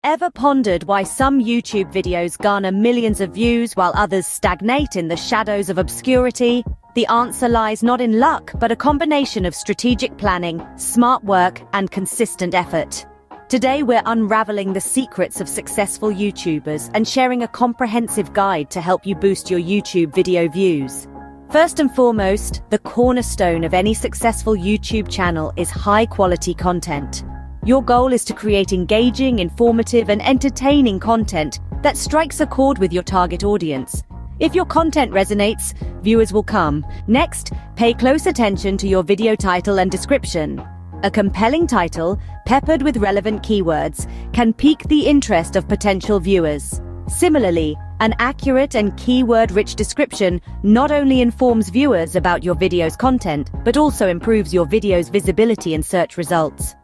Ever pondered why some YouTube videos garner millions of views while others stagnate in the shadows of obscurity? The answer lies not in luck, but a combination of strategic planning, smart work, and consistent effort. Today we're unraveling the secrets of successful YouTubers and sharing a comprehensive guide to help you boost your YouTube video views. First and foremost, the cornerstone of any successful YouTube channel is high-quality content. Your goal is to create engaging, informative, and entertaining content that strikes a chord with your target audience. If your content resonates, viewers will come. Next, pay close attention to your video title and description. A compelling title, peppered with relevant keywords, can pique the interest of potential viewers. Similarly, an accurate and keyword-rich description not only informs viewers about your video's content, but also improves your video's visibility in search results.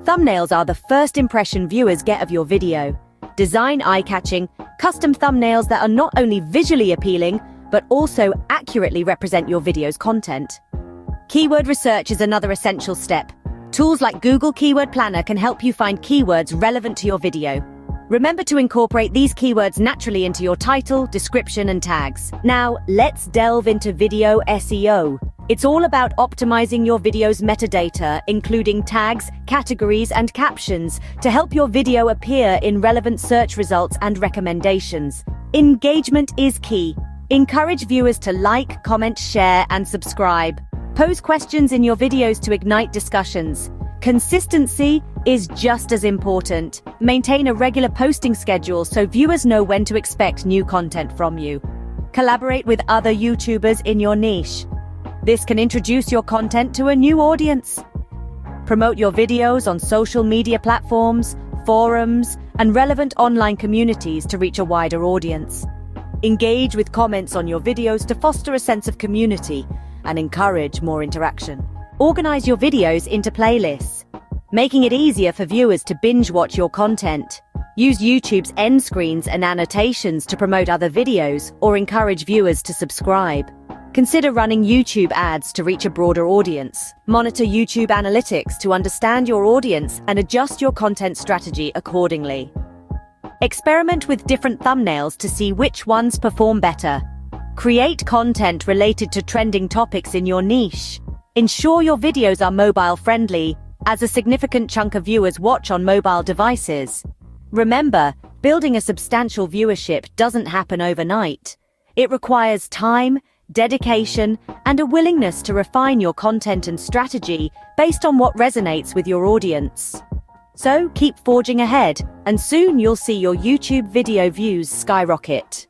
Thumbnails are the first impression viewers get of your video. Design eye-catching, custom thumbnails that are not only visually appealing, but also accurately represent your video's content. Keyword research is another essential step. Tools like Google Keyword Planner can help you find keywords relevant to your video. Remember to incorporate these keywords naturally into your title, description, and tags. Now, let's delve into video SEO. It's all about optimizing your video's metadata, including tags, categories, and captions, to help your video appear in relevant search results and recommendations. Engagement is key. Encourage viewers to like, comment, share, and subscribe. Pose questions in your videos to ignite discussions. Consistency is just as important. Maintain a regular posting schedule so viewers know when to expect new content from you. Collaborate with other YouTubers in your niche. This can introduce your content to a new audience. Promote your videos on social media platforms, forums, and relevant online communities to reach a wider audience. Engage with comments on your videos to foster a sense of community and encourage more interaction. Organize your videos into playlists, making it easier for viewers to binge watch your content. Use YouTube's end screens and annotations to promote other videos or encourage viewers to subscribe. Consider running YouTube ads to reach a broader audience. Monitor YouTube analytics to understand your audience and adjust your content strategy accordingly. Experiment with different thumbnails to see which ones perform better. Create content related to trending topics in your niche. Ensure your videos are mobile-friendly, as a significant chunk of viewers watch on mobile devices. Remember, building a substantial viewership doesn't happen overnight. It requires time, dedication, and a willingness to refine your content and strategy based on what resonates with your audience. So keep forging ahead, and soon you'll see your YouTube video views skyrocket.